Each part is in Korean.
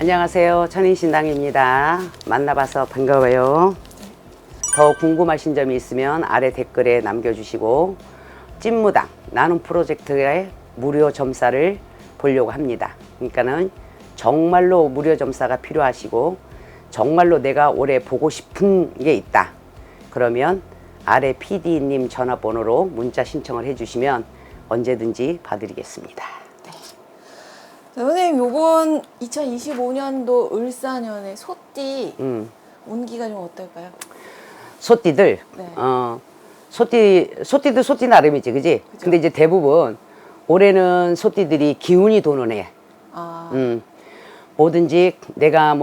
안녕하세요. 천인신당입니다. 만나봐서 반가워요. 더 궁금하신 점이 있으면 아래 댓글에 남겨주시고 찐무당 나눔 프로젝트의 무료 점사를 보려고 합니다. 그러니까는 정말로 무료 점사가 필요하시고 정말로 내가 올해 보고 싶은 게 있다. 그러면 아래 PD님 전화번호로 문자 신청을 해주시면 언제든지 봐드리겠습니다. 선생님, 요번 2025년도 을사년의 소띠 운기가 좀 어떨까요? 소띠들, 네. 소띠도 소띠 나름이지, 그지? 그죠. 근데 이제 대부분 올해는 소띠들이 기운이 도는 해. 뭐든지 내가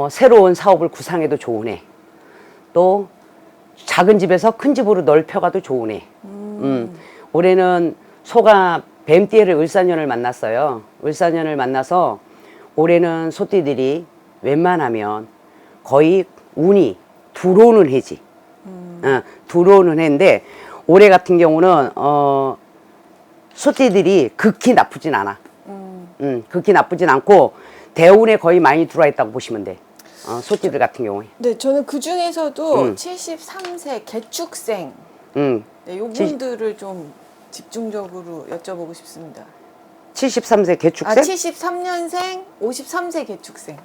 새로운 사업을 구상해도 좋은 해. 또 작은 집에서 큰 집으로 넓혀가도 좋은 해. 올해는 소가 뱀띠를 을사년을 만났어요. 을사년을 만나서 올해는 소띠들이 웬만하면 거의 운이 들어오는 해지. 들어오는 해인데 올해 같은 경우는 소띠들이 극히 나쁘진 않아. 극히 나쁘진 않고 대운에 거의 많이 들어와 있다고 보시면 돼. 소띠들 같은 경우에. 네, 저는 그 중에서도 73세 개축생 네, 요분들을 좀 집중적으로 여쭤보고 싶습니다. 73세 개축생? 73년생, 53세 개축생.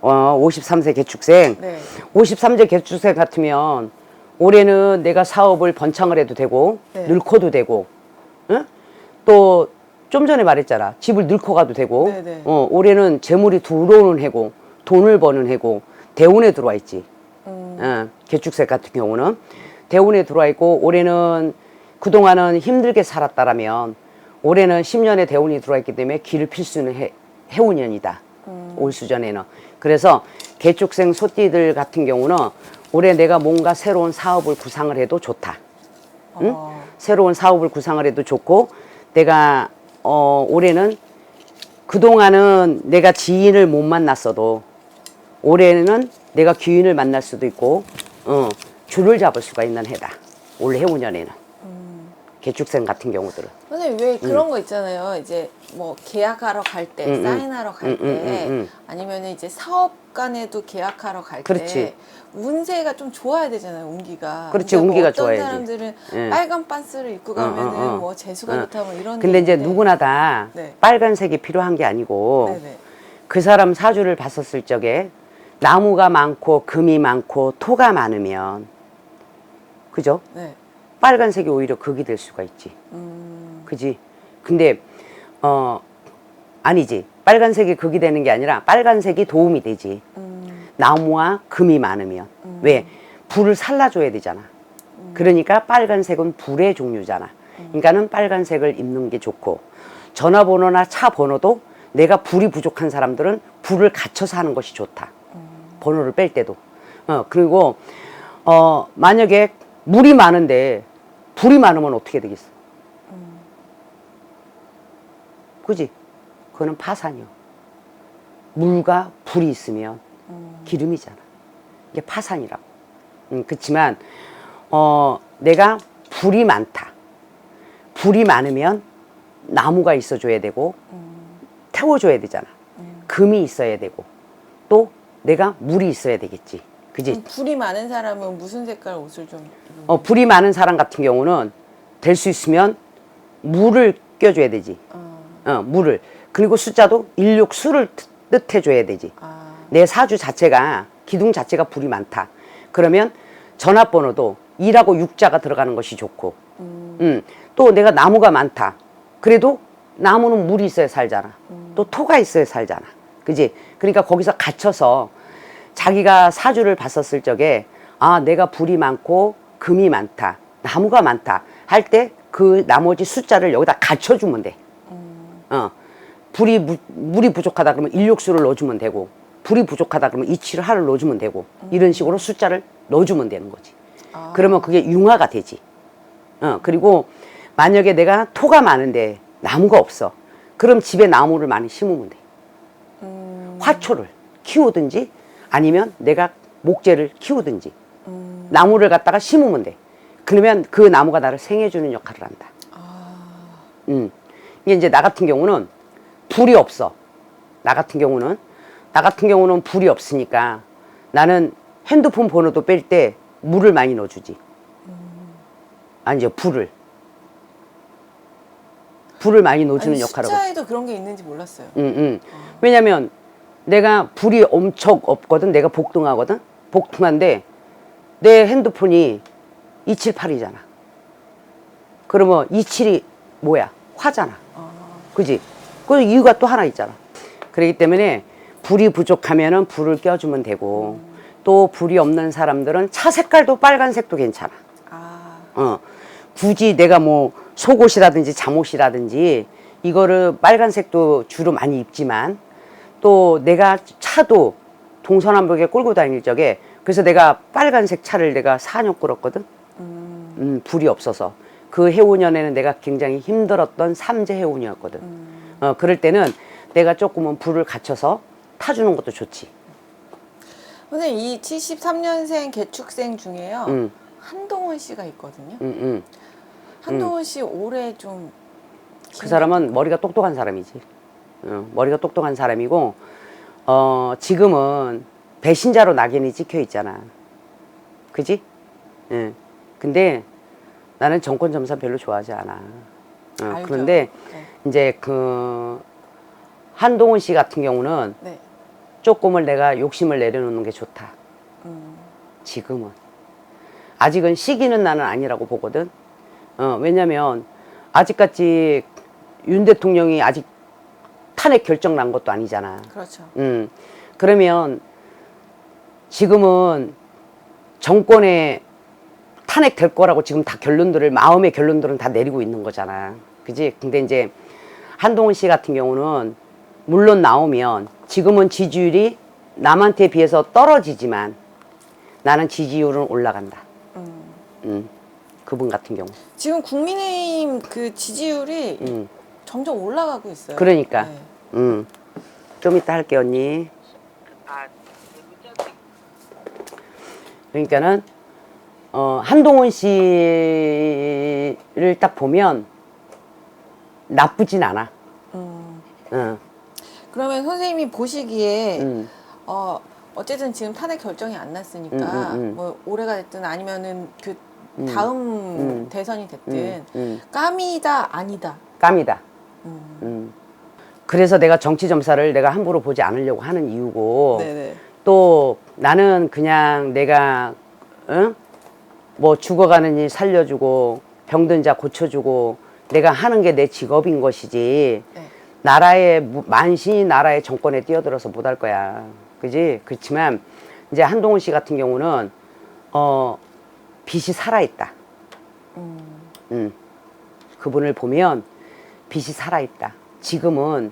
53세 개축생. 네. 53세 개축생 같으면 올해는 내가 사업을 번창을 해도 되고 네. 늙어도 되고, 응? 또 좀 전에 말했잖아. 집을 늙어 가도 되고, 네네. 올해는 재물이 들어오는 해고 돈을 버는 해고 대운에 들어와 있지. 개축생 같은 경우는 대운에 들어와 있고 올해는 그동안은 힘들게 살았다라면 올해는 10년의 대운이 들어와 있기 때문에 길을 필 수 있는 해운년이다. 올 수전에는. 그래서 개축생 소띠들 같은 경우는 올해 내가 뭔가 새로운 사업을 구상을 해도 좋다. 응? 새로운 사업을 구상을 해도 좋고 내가 올해는 그동안은 내가 지인을 못 만났어도 올해는 내가 귀인을 만날 수도 있고 줄을 잡을 수가 있는 해다. 올 해운년에는. 개축생 같은 경우들은. 선생님, 왜 그런 거 있잖아요. 이제 뭐 계약하러 갈 때, 사인하러 갈 때, 아니면 이제 사업 간에도 계약하러 갈 그렇지. 때 운세가 좀 좋아야 되잖아요, 운기가. 그렇지, 근데 운기가 어떤 좋아야지. 사람들은 빨간 빤스를 입고 가면은 뭐 재수가 좋다 뭐 이런. 근데 게 이제 있는데. 누구나 다 네. 빨간색이 필요한 게 아니고 네네. 그 사람 사주를 봤었을 적에 나무가 많고 금이 많고 토가 많으면 그죠? 네. 빨간색이 오히려 극이 될 수가 있지. 그지? 근데 아니지. 빨간색이 극이 되는 게 아니라 빨간색이 도움이 되지. 나무와 금이 많으면. 왜? 불을 살라줘야 되잖아. 그러니까 빨간색은 불의 종류잖아. 그러니까는 빨간색을 입는 게 좋고 전화번호나 차 번호도 내가 불이 부족한 사람들은 불을 갖춰서 하는 것이 좋다. 번호를 뺄 때도. 그리고 만약에 물이 많은데 불이 많으면 어떻게 되겠어? 그지? 그거는 파산이요. 물과 불이 있으면 기름이잖아. 이게 파산이라고. 그렇지만 내가 불이 많다. 불이 많으면 나무가 있어줘야 되고 태워줘야 되잖아. 금이 있어야 되고 또 내가 물이 있어야 되겠지. 그지? 불이 많은 사람은 무슨 색깔 옷을 좀 입으면 불이 많은 사람 같은 경우는 될 수 있으면 물을 껴줘야 되지. 물을. 그리고 숫자도 일육수를 뜻해줘야 되지. 내 사주 자체가 기둥 자체가 불이 많다. 그러면 전화번호도 2라고 6자가 들어가는 것이 좋고 또 내가 나무가 많다. 그래도 나무는 물이 있어야 살잖아. 또 토가 있어야 살잖아. 그지? 그러니까 거기서 갇혀서 자기가 사주를 봤었을 적에 내가 불이 많고 금이 많다. 나무가 많다. 할 때 그 나머지 숫자를 여기다 갖춰주면 돼. 물이 부족하다 그러면 일육수를 넣어주면 되고 불이 부족하다 그러면 이치를 하를 넣어주면 되고 이런 식으로 숫자를 넣어주면 되는 거지. 그러면 그게 융화가 되지. 그리고 만약에 내가 토가 많은데 나무가 없어. 그럼 집에 나무를 많이 심으면 돼. 화초를 키우든지 아니면 내가 목재를 키우든지 나무를 갖다가 심으면 돼. 그러면 그 나무가 나를 생해주는 역할을 한다. 이게 이제 나 같은 경우는 불이 없어. 나 같은 경우는 나 같은 경우는 불이 없으니까 나는 핸드폰 번호도 뺄 때 물을 많이 넣어주지. 아니죠, 불을 많이 넣어주는 아니, 역할을. 숫자에도 그런 게 있는지 몰랐어요. 왜냐면 내가 불이 엄청 없거든. 내가 복등하거든. 복등한데 내 핸드폰이 278이잖아. 그러면 27이 뭐야? 화잖아. 그지? 그 이유가 또 하나 있잖아. 그렇기 때문에 불이 부족하면은 불을 껴주면 되고, 또 불이 없는 사람들은 차 색깔도 빨간색도 괜찮아. 굳이 내가 뭐 속옷이라든지 잠옷이라든지 이거를 빨간색도 주로 많이 입지만, 또 내가 차도 동서남북에 끌고 다닐 적에, 그래서 내가 빨간색 차를 내가 4년 끌었거든. 불이 없어서. 그 해운년에는 내가 굉장히 힘들었던 삼재 해운이었거든. 그럴 때는 내가 조금은 불을 갖춰서 타주는 것도 좋지. 선생님, 이 73년생 개축생 중에요. 한동원 씨가 있거든요. 한동원 씨 올해 좀. 그 사람은 머리가 똑똑한 사람이지. 머리가 똑똑한 사람이고, 지금은 배신자로 낙인이 찍혀 있잖아. 그지? 근데 나는 정권 점사 별로 좋아하지 않아. 알죠. 그런데 네. 이제 한동훈 씨 같은 경우는 네. 조금을 내가 욕심을 내려놓는 게 좋다. 지금은. 아직은 시기는 나는 아니라고 보거든. 왜냐면 아직까지 윤 대통령이 아직 탄핵 결정 난 것도 아니잖아. 그렇죠. 그러면 지금은 정권에 탄핵 될 거라고 지금 다 마음의 결론들은 다 내리고 있는 거잖아. 그지? 근데 이제 한동훈 씨 같은 경우는 물론 나오면 지금은 지지율이 남한테 비해서 떨어지지만 나는 지지율은 올라간다. 그분 같은 경우. 지금 국민의힘 그 지지율이 점점 올라가고 있어요. 그러니까. 네. 좀 이따 할게, 언니. 그러니까는 한동훈 씨를 딱 보면 나쁘진 않아. 그러면 선생님이 보시기에 어쨌든 지금 탄핵 결정이 안 났으니까 뭐 올해가 됐든 아니면은 그 다음 대선이 됐든 까미다 아니다. 깜이다. 그래서 내가 정치 점사를 내가 함부로 보지 않으려고 하는 이유고, 네네. 또 나는 그냥 내가 뭐 죽어가느니 살려주고 병든 자 고쳐주고 내가 하는 게 내 직업인 것이지. 네. 만신이 나라의 정권에 뛰어들어서 못 할 거야. 그지? 그렇지만 이제 한동훈 씨 같은 경우는 빛이 살아있다. 그분을 보면 빛이 살아있다. 지금은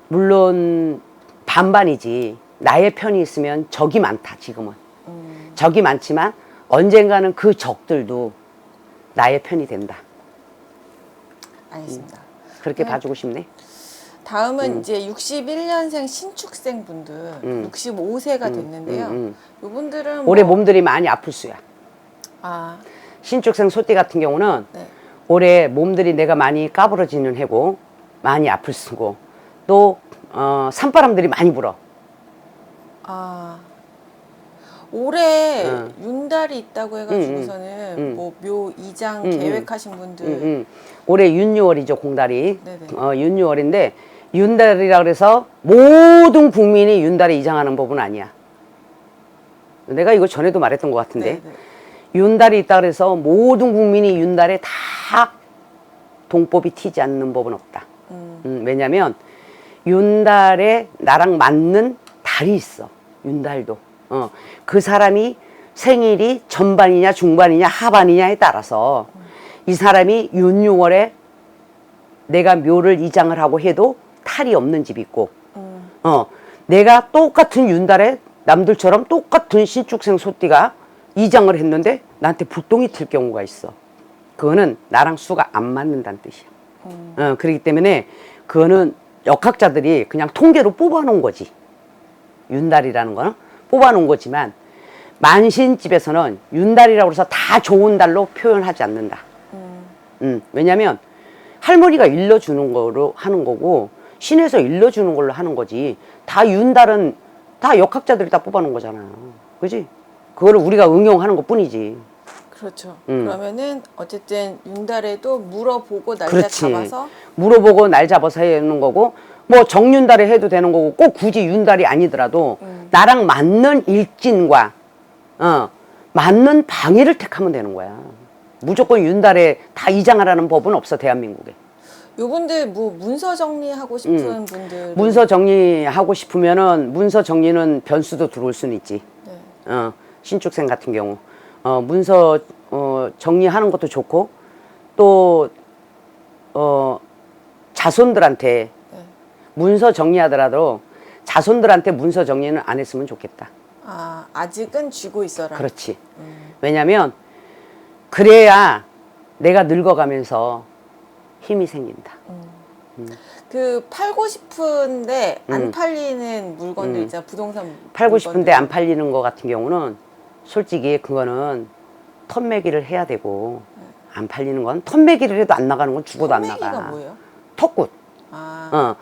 물론 반반이지. 나의 편이 있으면 적이 많다. 지금은 적이 많지만 언젠가는 그 적들도 나의 편이 된다. 알겠습니다. 그렇게 봐주고 싶네. 다음은 이제 61년생 신축생 분들 65세가 됐는데요. 이분들은 올해 몸들이 많이 아플 수야. 아, 신축생 소띠 같은 경우는 네. 올해 몸들이 내가 많이 까부러지는 해고 많이 아플 수고, 또 산바람들이 많이 불어. 아, 올해 윤달이 있다고 해가지고서는 뭐 묘 이장 계획하신 분들 올해 윤유월이죠, 공달이. 네네. 윤유월인데 윤달이라 그래서 모든 국민이 윤달에 이장하는 법은 아니야. 내가 이거 전에도 말했던 것 같은데. 네네. 윤달이 있다 그래서 모든 국민이 윤달에 다 동법이 튀지 않는 법은 없다. 왜냐면 윤달에 나랑 맞는 달이 있어. 윤달도. 그 사람이 생일이 전반이냐 중반이냐 하반이냐에 따라서 이 사람이 윤유월에 내가 묘를 이장을 하고 해도 탈이 없는 집이 있고, 내가 똑같은 윤달에 남들처럼 똑같은 신축생 소띠가 이장을 했는데 나한테 불똥이 튈 경우가 있어. 그거는 나랑 수가 안 맞는다는 뜻이야. 그렇기 때문에 그거는 역학자들이 그냥 통계로 뽑아놓은 거지. 윤달이라는 거는 뽑아놓은 거지만 만신집에서는 윤달이라고 해서 다 좋은 달로 표현하지 않는다. 왜냐면 할머니가 일러주는 거로 하는 거고, 신에서 일러주는 걸로 하는 거지. 다 윤달은 다 역학자들이 다 뽑아놓은 거잖아. 그지? 그거를 우리가 응용하는 것 뿐이지. 그렇죠. 그러면은 어쨌든 윤달에도 물어보고 날짜 그렇지. 잡아서 물어보고 날 잡아서 해는 거고, 뭐 정윤달에 해도 되는 거고, 꼭 굳이 윤달이 아니더라도 나랑 맞는 일진과 맞는 방위를 택하면 되는 거야. 무조건 윤달에 다 이장하라는 법은 없어, 대한민국에. 요분들 뭐 문서 정리하고 싶은 분들 문서 정리하고 싶으면은 문서 정리는 변수도 들어올 수는 있지. 네. 신축생 같은 경우 문서 정리하는 것도 좋고, 또 자손들한테 네. 문서 정리하더라도 자손들한테 문서 정리는 안 했으면 좋겠다. 아, 아직은 쥐고 있어라. 그렇지. 왜냐면 그래야 내가 늙어가면서 힘이 생긴다. 그 팔고 싶은데 안 팔리는 물건들 있잖아. 부동산 팔고 싶은데 물건들. 안 팔리는 거 같은 경우는 솔직히 그거는 턴매기를 해야 되고, 안 팔리는 건 턴매기를 해도 안 나가는 건 죽어도 안 나가. 턴매기가 뭐예요? 턱굿. 아,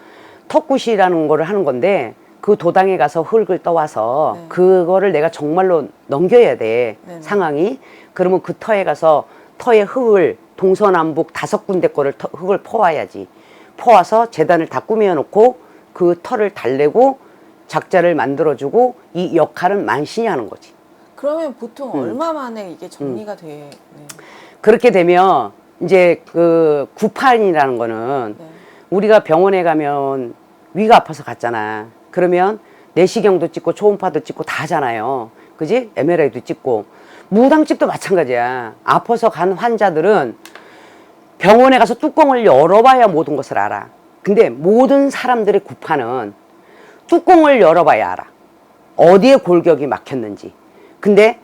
턱굿이라는 거를 하는 건데, 그 도당에 가서 흙을 떠와서 네. 그거를 내가 정말로 넘겨야 돼. 네네. 상황이. 그러면 그 터에 가서 터에 흙을 동서남북 5군데 거를 흙을 퍼와야지. 퍼와서 재단을 다 꾸며 놓고 그 터를 달래고 작자를 만들어주고, 이 역할은 만신이 하는 거지. 그러면 보통 얼마 만에 이게 정리가 돼? 네. 그렇게 되면 이제 그 구판이라는 거는 네. 우리가 병원에 가면 위가 아파서 갔잖아. 그러면 내시경도 찍고 초음파도 찍고 다 하잖아요. 그지? MRI도 찍고. 무당집도 마찬가지야. 아파서 간 환자들은 병원에 가서 뚜껑을 열어봐야 모든 것을 알아. 근데 모든 사람들의 구판은 뚜껑을 열어봐야 알아. 어디에 골격이 막혔는지. 근데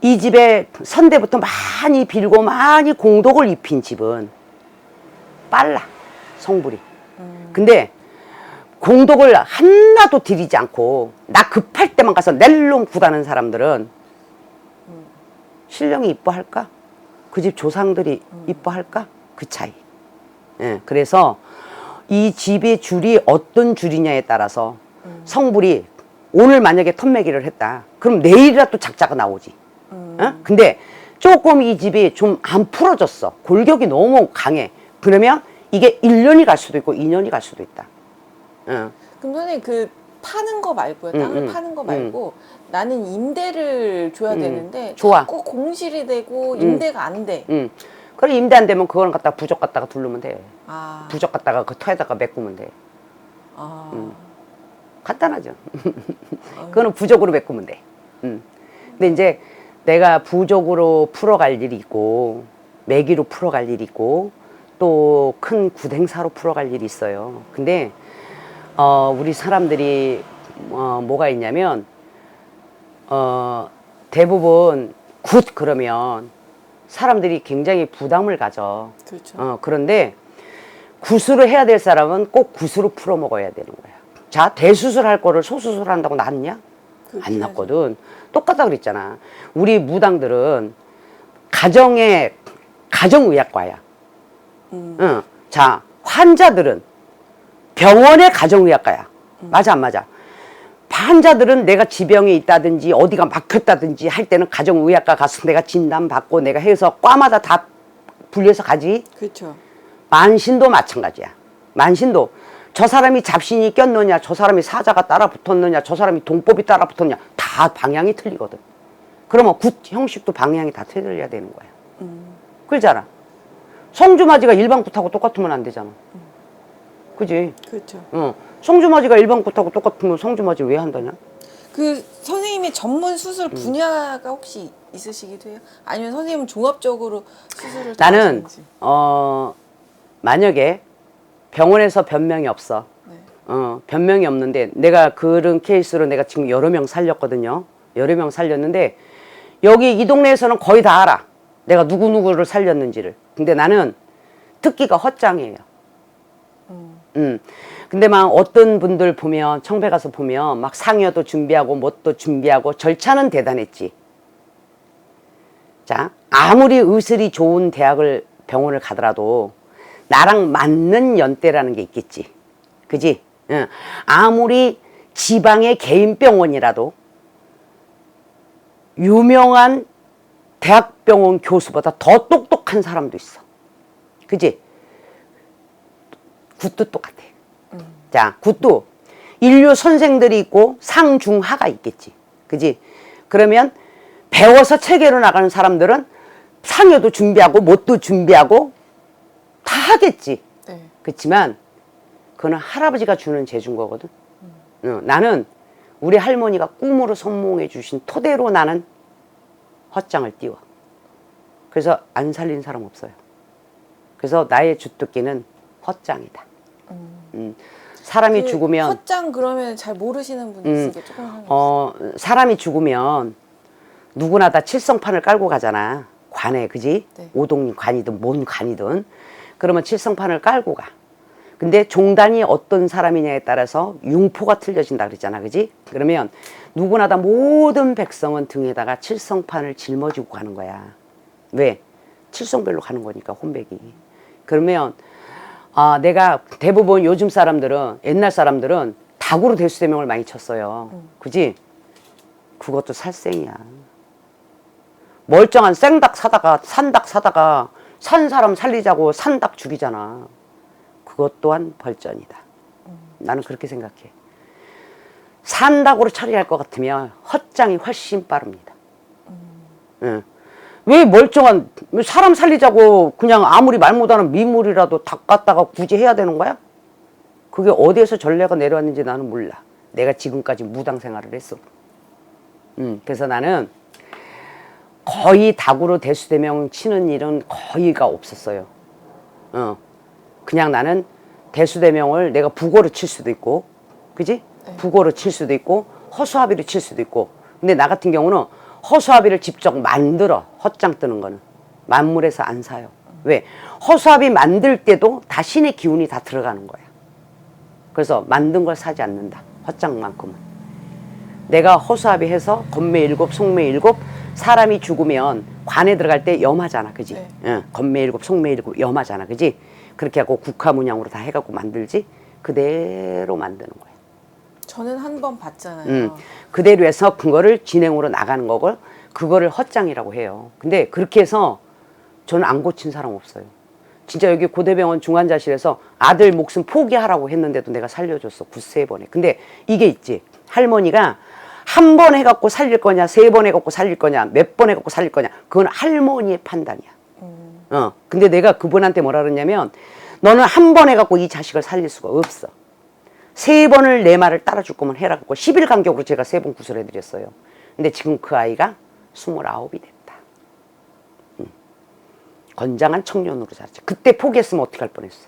이 집에 선대부터 많이 빌고 많이 공덕을 입힌 집은 빨라, 성불이. 근데 공덕을 하나도 들이지 않고 나 급할 때만 가서 낼름 구다는 사람들은 신령이 이뻐할까? 그 집 조상들이 이뻐할까? 그 차이. 예, 그래서 이 집의 줄이 어떤 줄이냐에 따라서 성불이 오늘 만약에 턴매기를 했다. 그럼 내일이라도 작자가 나오지. 근데 조금 이 집이 좀 안 풀어졌어. 골격이 너무 강해. 그러면 이게 1년이 갈 수도 있고 2년이 갈 수도 있다. 그럼 선생님 그 파는 거 말고요. 땅을 파는 거 말고 나는 임대를 줘야 되는데 좋아. 자꾸 공실이 되고 임대가 안 돼. 그래, 임대 안 되면 그거는 갖다가 부적 갖다가 두르면 돼. 아, 부적 갖다가 그 터에다가 메꾸면 돼. 아, 간단하죠. 그거는 부적으로 메꾸면 돼. 근데 이제 내가 부적으로 풀어갈 일이 있고, 매기로 풀어갈 일이 있고, 또 큰 굿행사로 풀어갈 일이 있어요. 근데 우리 사람들이 뭐가 있냐면 대부분 굿 그러면 사람들이 굉장히 부담을 가져. 그렇죠. 그런데 굿으로 해야 될 사람은 꼭 굿으로 풀어 먹어야 되는 거야. 자, 대수술할 거를 소수술 한다고 낫냐? 안 낫거든. 똑같다 그랬잖아. 우리 무당들은 가정의학과야. 자, 환자들은 병원의 가정의학과야. 맞아, 안 맞아? 환자들은 내가 지병에 있다든지 어디가 막혔다든지 할 때는 가정의학과 가서 내가 진단받고 내가 해서 과마다 다 분리해서 가지. 그렇죠. 만신도 마찬가지야. 만신도 저 사람이 잡신이 꼈느냐, 저 사람이 사자가 따라 붙었느냐, 저 사람이 동법이 따라 붙었느냐, 다 방향이 틀리거든. 그러면 굿 형식도 방향이 다 틀려야 되는 거야. 그렇잖아. 성주맞이가 일반 굿하고 똑같으면 안 되잖아. 그지? 그렇죠. 성주맞이가 일반 굿하고 똑같으면 성주맞이를 왜 한다냐? 그 선생님의 전문 수술 분야가 혹시 있으시기도 해요? 아니면 선생님은 종합적으로 수술을 다 나는 하시는지? 만약에 병원에서 변명이 없어. 네. 변명이 없는데 내가 그런 케이스로 내가 지금 여러 명 살렸거든요. 여러 명 살렸는데 여기 이 동네에서는 거의 다 알아. 내가 누구누구를 살렸는지를. 근데 나는 듣기가 헛장이에요. 근데 막 어떤 분들 보면 청배 가서 보면 막 상여도 준비하고 뭣도 준비하고 절차는 대단했지. 자, 아무리 의술이 좋은 대학을 병원을 가더라도 나랑 맞는 연대라는 게 있겠지. 그지? 응. 아무리 지방의 개인 병원이라도 유명한 대학병원 교수보다 더 똑똑한 사람도 있어. 그지? 굿도 똑같아. 자, 굿도 인류 선생들이 있고 상중하가 있겠지. 그지? 그러면 배워서 체계로 나가는 사람들은 상여도 준비하고 못도 준비하고 다 하겠지. 네. 그렇지만 그거는 할아버지가 주는 재주인 거거든. 나는 우리 할머니가 꿈으로 선몽해 주신 토대로 나는 헛장을 띄워. 그래서 안 살린 사람 없어요. 그래서 나의 주특기는 헛장이다. 사람이 그 죽으면 헛장 그러면 잘 모르시는 분이 있으니까 조금 상관없어요. 사람이 죽으면 누구나 다 칠성판을 깔고 가잖아. 관에, 그지? 네. 오동리 관이든 뭔 관이든. 그러면 칠성판을 깔고 가. 근데 종단이 어떤 사람이냐에 따라서 융포가 틀려진다 그랬잖아. 그지? 그러면 누구나 다 모든 백성은 등에다가 칠성판을 짊어지고 가는 거야. 왜? 칠성별로 가는 거니까, 혼백이. 그러면 내가 대부분 요즘 사람들은, 옛날 사람들은 닭으로 대수대명을 많이 쳤어요. 그지? 그것도 살생이야. 멀쩡한 생닭 사다가, 산닭 사다가 산 사람 살리자고 산닭 죽이잖아. 그것 또한 벌전이다. 나는 그렇게 생각해. 산닭으로 처리할 것 같으면 헛장이 훨씬 빠릅니다. 응. 왜 멀쩡한 사람 살리자고 그냥 아무리 말 못하는 민물이라도 닭 갖다가 굳이 해야 되는 거야? 그게 어디에서 전례가 내려왔는지 나는 몰라. 내가 지금까지 무당 생활을 했어. 그래서 나는 거의 닭으로 대수대명 치는 일은 거의가 없었어요. 그냥 나는 대수대명을 내가 북어로 칠 수도 있고, 그지? 네. 북어로 칠 수도 있고, 허수아비로 칠 수도 있고. 근데 나 같은 경우는 허수아비를 직접 만들어. 헛장 뜨는 거는 만물에서 안 사요. 왜? 허수아비 만들 때도 다 신의 기운이 다 들어가는 거야. 그래서 만든 걸 사지 않는다. 헛장만큼은. 내가 허수아비 해서 건매 7, 속매 7, 사람이 죽으면 관에 들어갈 때 염하잖아. 그지? 네. 응, 건매 7, 속매 7 염하잖아. 그지? 그렇게 하고 국화 문양으로 다 해갖고 만들지. 그대로 만드는 거야. 저는 한 번 봤잖아요. 그대로 해서 그거를 진행으로 나가는 거고, 그거를 헛장이라고 해요. 근데 그렇게 해서 저는 안 고친 사람 없어요. 진짜 여기 고대병원 중환자실에서 아들 목숨 포기하라고 했는데도 내가 살려줬어. 9~3번에. 근데 이게 있지. 할머니가 한 번 해갖고 살릴 거냐, 3번 해갖고 살릴 거냐, 몇 번 해갖고 살릴 거냐. 그건 할머니의 판단이야. 근데 내가 그분한테 뭐라 그러냐면, 너는 한 번 해갖고 이 자식을 살릴 수가 없어. 3번을 내 말을 따라줄 거면 해라. 10일 간격으로 제가 3번 구슬해드렸어요. 근데 지금 그 아이가 29이 됐다. 건장한 청년으로 자랐지. 그때 포기했으면 어떻게 할 뻔했어.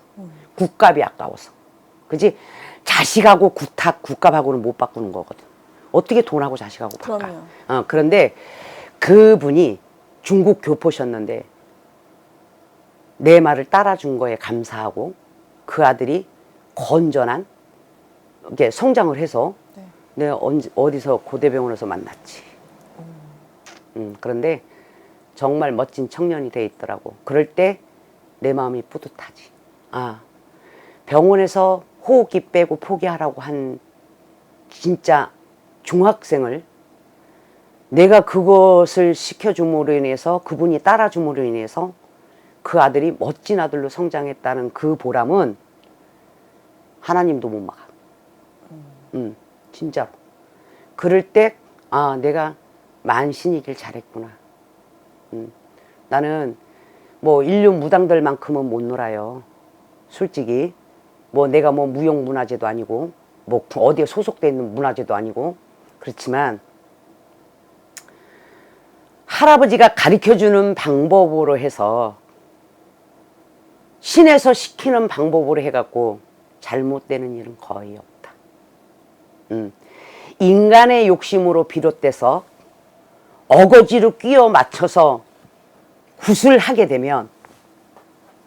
국값이 아까워서. 그지? 자식하고 국값하고는 못 바꾸는 거거든. 어떻게 돈하고 자식하고 바꿔. 그럼요. 그런데 그분이 중국 교포셨는데 내 말을 따라준 거에 감사하고 그 아들이 건전한 이게 성장을 해서 네. 내가 어디서 고대병원에서 만났지. 그런데 정말 멋진 청년이 돼 있더라고. 그럴 때 내 마음이 뿌듯하지. 병원에서 호흡기 빼고 포기하라고 한 진짜 중학생을 내가 그것을 시켜줌으로 인해서, 그분이 따라줌으로 인해서 그 아들이 멋진 아들로 성장했다는 그 보람은 하나님도 못 막아. 진짜로. 그럴 때 내가 만신이길 잘했구나. 나는 뭐 인류 무당들만큼은 못 놀아요. 솔직히 내가 무용문화재도 아니고 어디에 소속돼 있는 문화재도 아니고. 그렇지만 할아버지가 가르쳐주는 방법으로 해서, 신에서 시키는 방법으로 해갖고 잘못되는 일은 거의 없다. 인간의 욕심으로 비롯돼서 어거지로 끼워 맞춰서 굿을 하게 되면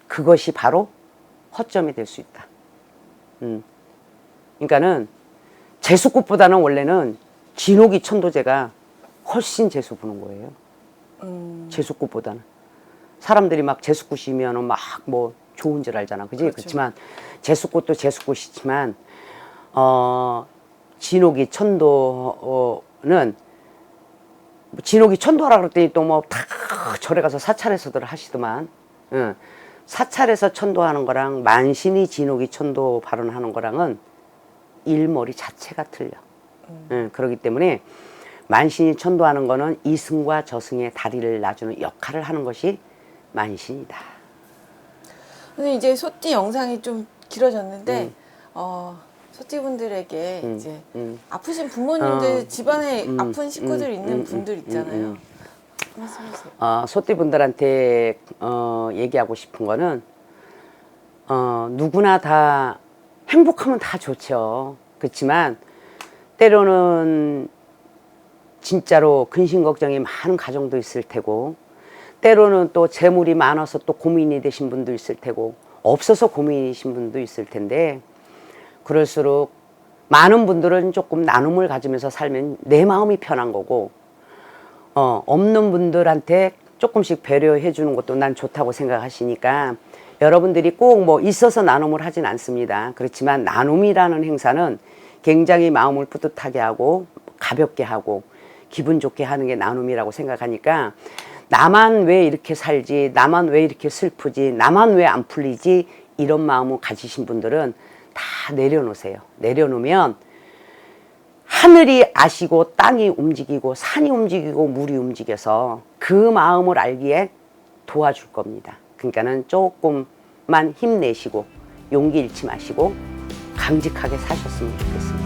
그것이 바로 허점이 될 수 있다. 그러니까는 재수꽃보다는 원래는 진옥이 천도제가 훨씬 재수 부는 거예요. 재수꽃보다는. 사람들이 막 재수꽃이면 막 좋은 줄 알잖아. 그지? 그렇죠. 그렇지만 제수꽃도 제수꽃이지만 진옥이 천도는 진옥이 천도하라 그랬더니 또 뭐 다 절에 가서 사찰에서들 하시더만. 응. 사찰에서 천도하는 거랑 만신이 진옥이 천도 발언하는 거랑은 일머리 자체가 틀려. 응. 그렇기 때문에 만신이 천도하는 거는 이승과 저승의 다리를 놔주는 역할을 하는 것이 만신이다. 근데 이제 소띠 영상이 좀 길어졌는데 소띠분들에게 이제 아프신 부모님들 집안에 아픈 식구들 있는 분들 있잖아요. 말씀하세요. 소띠분들한테 얘기하고 싶은 거는 누구나 다 행복하면 다 좋죠. 그렇지만 때로는 진짜로 근심 걱정이 많은 가정도 있을 테고, 때로는 또 재물이 많아서 또 고민이 되신 분도 있을 테고, 없어서 고민이신 분도 있을 텐데, 그럴수록 많은 분들은 조금 나눔을 가지면서 살면 내 마음이 편한 거고, 없는 분들한테 조금씩 배려해 주는 것도 난 좋다고 생각하시니까, 여러분들이 꼭 뭐 있어서 나눔을 하진 않습니다. 그렇지만 나눔이라는 행사는 굉장히 마음을 뿌듯하게 하고 가볍게 하고 기분 좋게 하는 게 나눔이라고 생각하니까, 나만 왜 이렇게 살지, 나만 왜 이렇게 슬프지, 나만 왜 안 풀리지, 이런 마음을 가지신 분들은 다 내려놓으세요. 내려놓으면 하늘이 아시고 땅이 움직이고 산이 움직이고 물이 움직여서 그 마음을 알기에 도와줄 겁니다. 그러니까는 조금만 힘내시고 용기 잃지 마시고 강직하게 사셨으면 좋겠습니다.